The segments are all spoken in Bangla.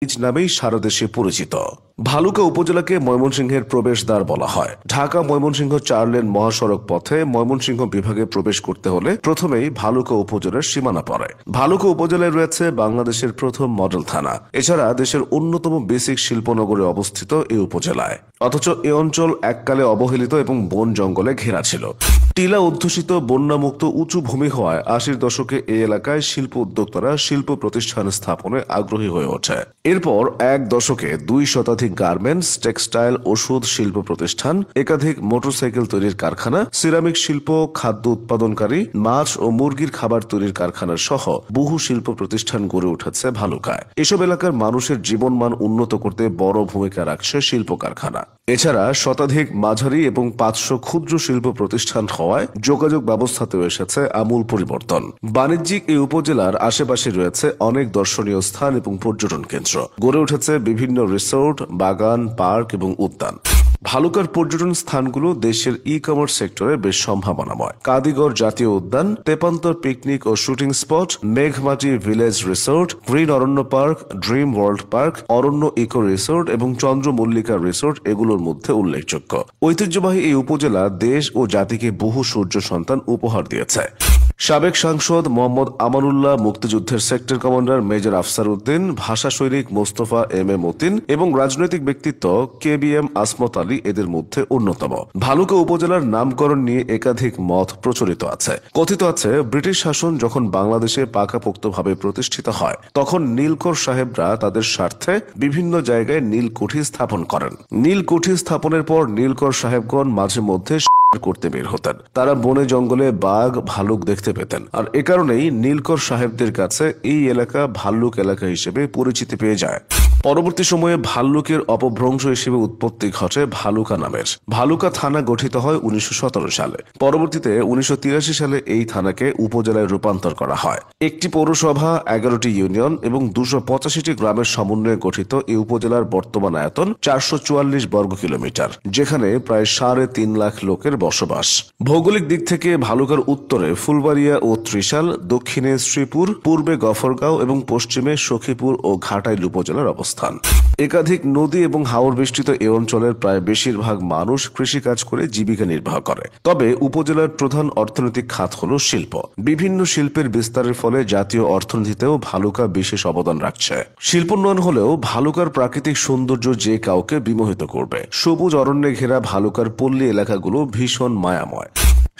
নামেই সারা দেশে পরিচিত। ভালুকা উপজেলাকে ময়মনসিংহের প্রবেশদ্বার বলা হয়। ঢাকা ময়মনসিংহ 4 লেন মহাসড়ক পথে ময়মনসিংহ বিভাগে প্রবেশ করতে হলে প্রথমেই ভালুকা উপজেলার সীমানা পড়ে। ভালুকা উপজেলায় রয়েছে বাংলাদেশের প্রথম মডেল থানা। এছাড়া দেশের অন্যতম বেসিক শিল্পনগরে অবস্থিত এই উপজেলায়। অথচ এ অঞ্চল এককালে অবহেলিত এবং বন জঙ্গলে ঘেরা ছিল। টিলা অধ্যুষিত বন্যামুক্ত উঁচু ভূমি হওয়ায় 80-র দশকে এই এলাকায় শিল্প উদ্যোক্তারা শিল্প প্রতিষ্ঠান স্থাপনে আগ্রহী হয়ে ওঠে। এরপর এক দশকে 2 শতাধিক গার্মেন্টস, টেক্সটাইল, ওষুধ শিল্প প্রতিষ্ঠান, একাধিক মোটরসাইকেল তৈরির কারখানা, সিরামিক শিল্প, খাদ্য উৎপাদনকারী, মাছ ও মুরগির খাবার তৈরির কারখানা সহ বহু শিল্প প্রতিষ্ঠান গড়ে উঠেছে ভালুকায়। এসব এলাকার মানুষের জীবনমান উন্নত করতে বড় ভূমিকা রাখছে শিল্প কারখানা। এছাড়া শতাধিক মাঝারি এবং 500 ক্ষুদ্র শিল্প প্রতিষ্ঠান হওয়ায় যোগাযোগ ব্যবস্থাতেও এসেছে আমূল পরিবর্তন। বাণিজ্যিক এই উপজেলার আশেপাশে রয়েছে অনেক দর্শনীয় স্থান এবং পর্যটন কেন্দ্র। গড়ে উঠেছে বিভিন্ন রিসোর্ট, বাগান, পার্ক এবং উদ্যান। ভালুকার পর্যটন স্থানগুলো দেশের ই-কমার্স সেক্টরে বেশ সম্ভাবনাময়। কাদিগড় জাতীয় উদ্যান, তেপান্তর পিকনিক ও shooting spot, Meghmati village resort, green Aranya park, dream world park, Aranya eco resort এবং চন্দ্রমল্লিকা রিসোর্ট এগুলোর মধ্যে উল্লেখযোগ্য। ঐতিহ্যবাহী এই উপজেলা দেশ ও জাতিকে বহু সূর্য সন্তান উপহার দিয়েছে। সাবেক সাংসদ মোহাম্মদ আমানুল্লাহ, মুক্তিযুদ্ধের sector commander major Afsar Uddin, ভাষা সৈনিক মোস্তফা এম এ মতিন এবং রাজনৈতিক ব্যক্তিত্ব KBM আসমত আলী এদের মধ্যে অন্যতম। ভালুকা উপজেলার নামকরণ নিয়ে একাধিক মত প্রচলিত আছে। কথিত আছে, ব্রিটিশ শাসন যখন বাংলাদেশে পাকাপোক্তভাবে প্রতিষ্ঠিত হয় তখন নীলকর সাহেবরা তাদের স্বার্থে বিভিন্ন জায়গায় নীলকুঠি স্থাপন করেন। নীলকুঠি স্থাপনের পর নীলকর সাহেবগণ মাঝে মধ্যে করতে বের হতেন। তারা বনে জঙ্গলে বাঘ, ভালুক দেখতে পেতেন। আর এ কারণেই নীলকর সাহেবদের কাছে এই এলাকা ভাল্লুক এলাকা হিসেবে পরিচিতি পেয়ে যায়। পরবর্তী সময়ে ভাল্লুকের অপভ্রংশ হিসেবে উৎপত্তি ঘটে ভালুকা নামের। ভালুকা থানা গঠিত হয় 1917 সালে। পরবর্তীতে 1983 সালে এই থানাকে উপজেলায় রূপান্তর করা হয়। একটি পৌরসভা, 11টি ইউনিয়ন এবং 285টি গ্রামের সমন্বয়ে গঠিত এই উপজেলার বর্তমান আয়তন 444 বর্গ কিলোমিটার, যেখানে প্রায় 3.5 লাখ লোকের বসবাস। ভৌগোলিক দিক থেকে ভালুকার উত্তরে ফুলবাড়িয়া ও ত্রিশাল, দক্ষিণে শ্রীপুর, পূর্বে গফরগাঁও এবং পশ্চিমে সখীপুর ও ঘাটাইল উপজেলার অবস্থান। একাধিক নদী এবং হাওর বেষ্টিত এ অঞ্চলের প্রায় বেশিরভাগ মানুষ কৃষিকাজ করে জীবিকা নির্বাহ করে। তবে উপজেলার প্রধান অর্থনৈতিক খাত হল শিল্প। বিভিন্ন শিল্পের বিস্তারের ফলে জাতীয় অর্থনীতিতেও ভালুকা বিশেষ অবদান রাখছে। শিল্পোন্নয়ন হলেও ভালুকার প্রাকৃতিক সৌন্দর্য যে কাউকে বিমোহিত করবে। সবুজ অরণ্যে ঘেরা ভালুকার পল্লী এলাকাগুলো ভীষণ মায়াময়।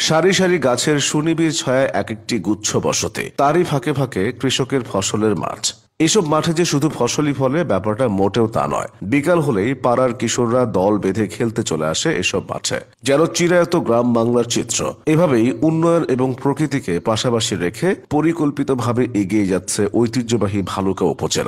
সারি সারি গাছের সুনিবিড় ছায়ায় এক একটি গুচ্ছ বসতি, তারই ফাঁকে ফাঁকে কৃষকের ফসলের মাঠ। এসব মাঠে যে শুধু ফসলই ফলে ব্যাপারটা মোটেও তা নয়। বিকাল হলেই পাড়ার কিশোররা দল বেঁধে খেলতে চলে আসে এসব মাঠে, যেন চিরায়ত গ্রাম বাংলার চিত্র। এভাবেই উন্নয়ন এবং প্রকৃতিকে পাশাপাশি রেখে পরিকল্পিতভাবে এগিয়ে যাচ্ছে ঐতিহ্যবাহী ভালুকা উপজেলা।